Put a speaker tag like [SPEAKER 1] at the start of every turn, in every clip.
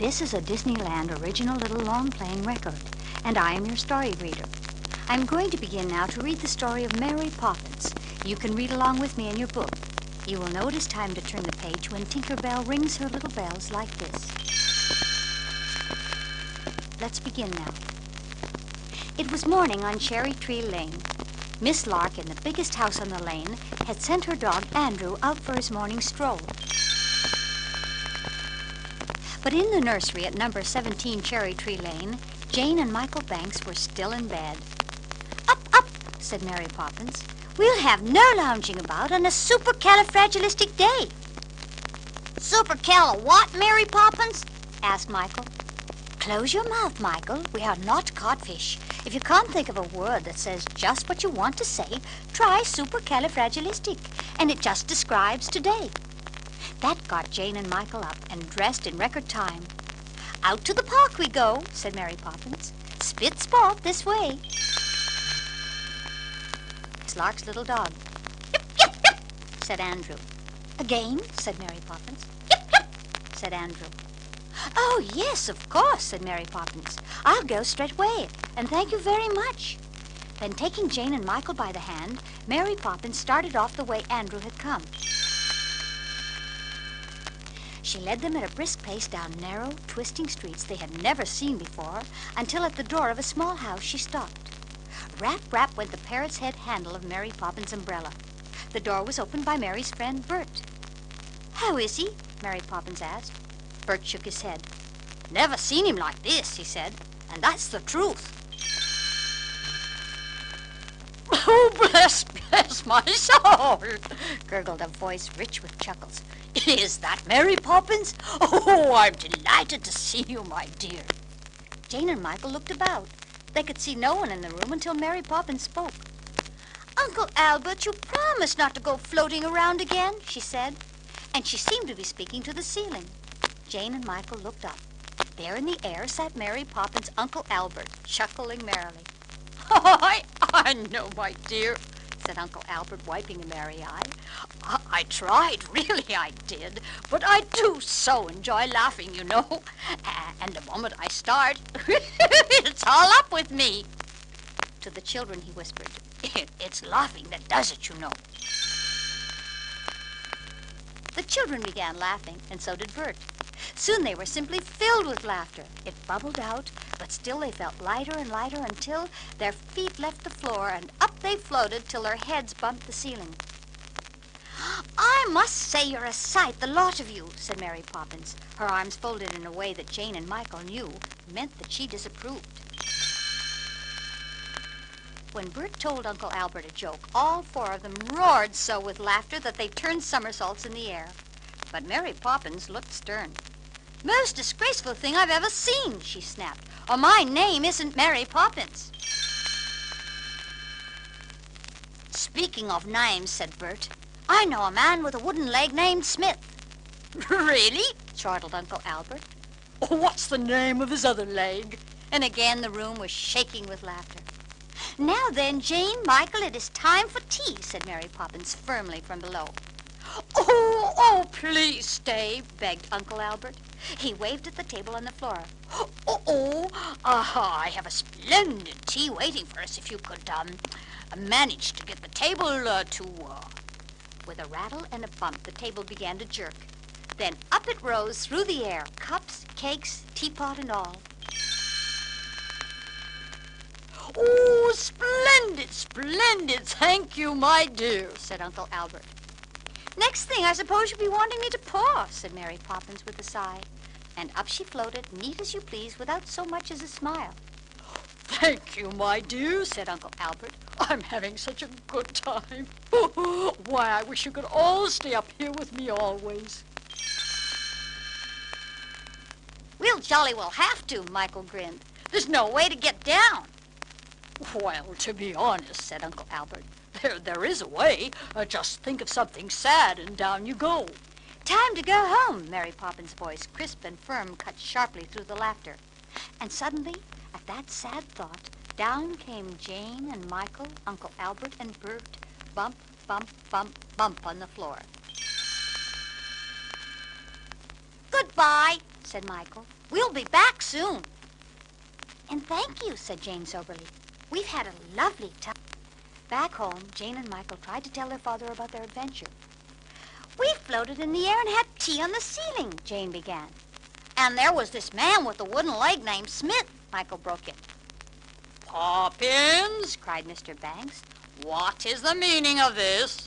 [SPEAKER 1] This is a Disneyland original little long-playing record, and I am your story reader. I'm going to begin now to read the story of Mary Poppins. You can read along with me in your book. You will know it is time to turn the page when Tinker Bell rings her little bells like this. Let's begin now. It was morning on Cherry Tree Lane. Miss Lark, in the biggest house on the lane, had sent her dog Andrew out for his morning stroll. But in the nursery at number 17 Cherry Tree Lane, Jane and Michael Banks were still in bed. "Up, up," said Mary Poppins. "We'll have no lounging about on a supercalifragilistic day." "Supercal what, Mary Poppins?" asked Michael. "Close your mouth, Michael. We are not codfish. If you can't think of a word that says just what you want to say, try supercalifragilistic, and it just describes today." That got Jane and Michael up and dressed in record time. "Out to the park we go," said Mary Poppins. "Spit spot this way." Miss Lark's little dog. "Yip, yip, yip," said Andrew. "Again," said Mary Poppins. "Yip, yip," said Andrew. "Oh, yes, of course," said Mary Poppins. "I'll go straight away, and thank you very much." Then, taking Jane and Michael by the hand, Mary Poppins started off the way Andrew had come. She led them at a brisk pace down narrow, twisting streets they had never seen before, until at the door of a small house she stopped. Rap, rap went the parrot's head handle of Mary Poppins' umbrella. The door was opened by Mary's friend, Bert. "How is he?" Mary Poppins asked. Bert shook his head. "Never seen him like this," he said, "and that's the truth." "Oh, bless my soul," gurgled a voice rich with chuckles. "Is that Mary Poppins? Oh, I'm delighted to see you, my dear." Jane and Michael looked about. They could see no one in the room until Mary Poppins spoke. "Uncle Albert, you promised not to go floating around again," she said. And she seemed to be speaking to the ceiling. Jane and Michael looked up. There in the air sat Mary Poppins' Uncle Albert, chuckling merrily. I know, my dear," said Uncle Albert, wiping a merry eye. I tried, really I did, but I do so enjoy laughing, you know. And the moment I start, it's all up with me." To the children he whispered, "It's laughing that does it, you know." The children began laughing, and so did Bert. Soon they were simply filled with laughter. It bubbled out, but still they felt lighter and lighter until their feet left the floor and up they floated till their heads bumped the ceiling. "I must say you're a sight, the lot of you," said Mary Poppins, her arms folded in a way that Jane and Michael knew meant that she disapproved. When Bert told Uncle Albert a joke, all four of them roared so with laughter that they turned somersaults in the air. But Mary Poppins looked stern. "Most disgraceful thing I've ever seen," she snapped, "or my name isn't Mary Poppins." "Speaking of names," said Bert, "I know a man with a wooden leg named Smith." "Really?" chortled Uncle Albert. "What's the name of his other leg?" And again the room was shaking with laughter. "Now then, Jane, Michael, it is time for tea," said Mary Poppins firmly from below. Oh, please stay," begged Uncle Albert. He waved at the table on the floor. I have a splendid tea waiting for us if you could manage to get the table to... With a rattle and a bump, the table began to jerk. Then up it rose through the air, cups, cakes, teapot, and all. "Oh, splendid, splendid, thank you, my dear," said Uncle Albert. "Next thing, I suppose you'll be wanting me to pour," said Mary Poppins with a sigh. And up she floated, neat as you please, without so much as a smile. "Thank you, my dear," said Uncle Albert. "I'm having such a good time. Why, I wish you could all stay up here with me always." "We'll jolly well have to," Michael grinned. "There's no way to get down." "Well, to be honest," said Uncle Albert, there is a way. Just think of something sad and down you go." "Time to go home," Mary Poppins' voice, crisp and firm, cut sharply through the laughter. And suddenly, at that sad thought, down came Jane and Michael, Uncle Albert and Bert, bump, bump, bump, bump on the floor. "Goodbye," said Michael. "We'll be back soon." "And thank you," said Jane soberly. "We've had a lovely time." Back home, Jane and Michael tried to tell their father about their adventure. "We floated in the air and had tea on the ceiling," Jane began. "And there was this man with a wooden leg named Smith," Michael broke in. "Poppins," cried Mr. Banks, "what is the meaning of this?"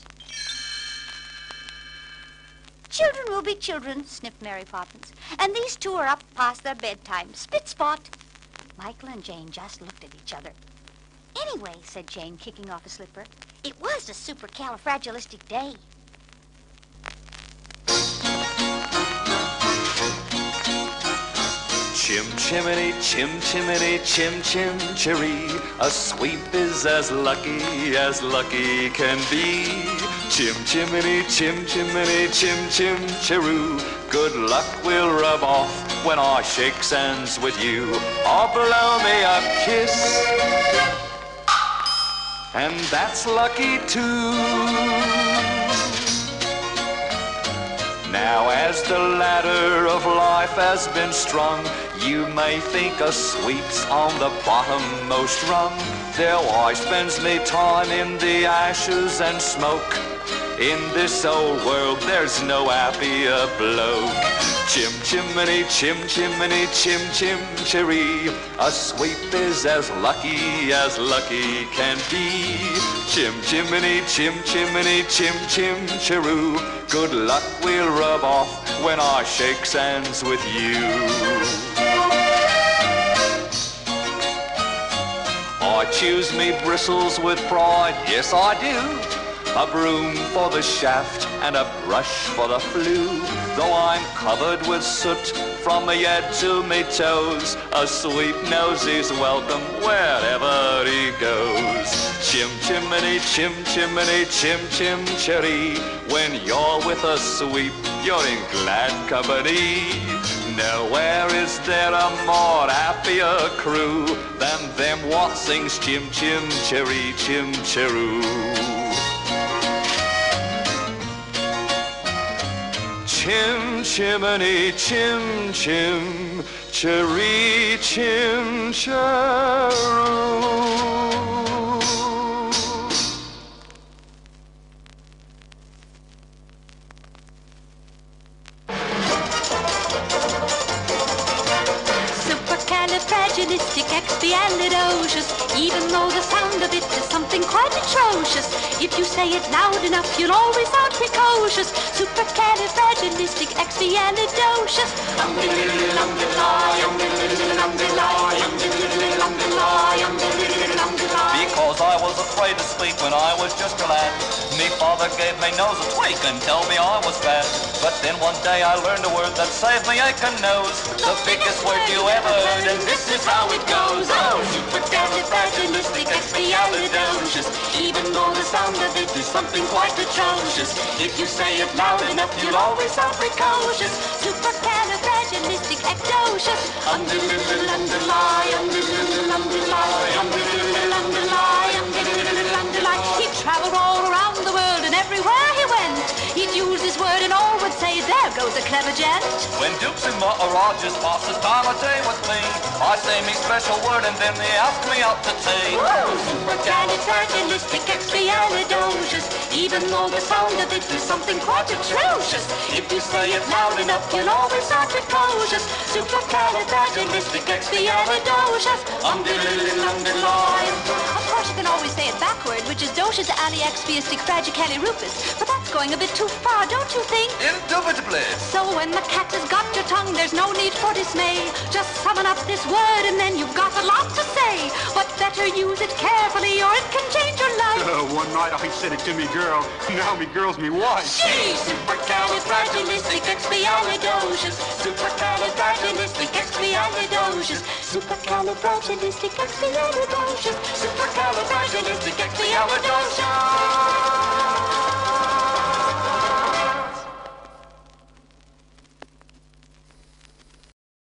[SPEAKER 1] "Children will be children," sniffed Mary Poppins. "And these two are up past their bedtime. Spit spot." Michael and Jane just looked at each other. "Anyway," said Jane, kicking off a slipper, "it was a supercalifragilistic day."
[SPEAKER 2] Chim chimney, chim chimney, chim chim cheree. A sweep is as lucky can be. Chim chimney, chim chimney, chim chim cheroo. Good luck will rub off when I shake hands with you. Or blow me a kiss, and that's lucky too. Now as the ladder of life has been strung, you may think a sweep's on the bottommost rung. Though I spends me time in the ashes and smoke, in this old world there's no happier bloke. Chim chimney, chim chimney, chim chim cheree. A sweep is as lucky can be. Chim chimney, chim chimney, chim chim cheroo. Good luck will rub off when I shake hands with you. I choose me bristles with pride, yes I do. A broom for the shaft and a brush for the flue. Though I'm covered with soot from me head to me toes, a sweep knows he's welcome wherever he goes. Chim chimney, chim chimney, chim chim cheree. When you're with a sweep, you're in glad company. Nowhere is there a more happier crew than them what sings chim chim cheree, chim cheroo. Chim chimney, chim chim, cheree, chim cheroo.
[SPEAKER 3] Supercalifragilisticexpialidocious. Even though the sound of it is something quite atrocious, if you say it loud enough, you'll always sound precocious. Supercalifragilisticexpialidocious.
[SPEAKER 2] Because I was afraid to speak when I was just a lad. Me father gave me nose a tweak and told me I was bad. But then one day I learned a word that saved me aching nose. The biggest word you ever heard, and this is how it goes. Oh, supercalifragilisticexpialidocious. Even though the sound of it is something quite atrocious, if you say it loud enough, you'll always sound precocious.
[SPEAKER 3] Supercalifragilisticexpialidocious. He traveled all around the world, and everywhere he went, he'd use his word and all would say, "There goes a clever gent."
[SPEAKER 2] When dukes and maharajas pass the time of day with me, I say me special word and then they ask me out to tea.
[SPEAKER 3] Supercalifragilisticexpialidocious. Even though the sound of it is something quite atrocious, if you say it loud enough, you'll always sound precocious. Supercalifragilisticexpialidocious. Of course, you can always say it backward, which is docious aliexpiasticfragicalirupus, but that's going a bit too far, don't you think?
[SPEAKER 2] Indubitably.
[SPEAKER 3] So when the cat has got your tongue, there's no need for dismay. Just summon up this word and then you've got a lot to say. But better use it carefully or it can change your life.
[SPEAKER 4] One night I said it to me girl, now me girl's me wife.
[SPEAKER 3] She's supercalifragilisticexpialidocious. Supercalifragilisticexpialidocious. Supercalifragilisticexpialidocious.
[SPEAKER 2] Supercalifragilisticexpialidocious.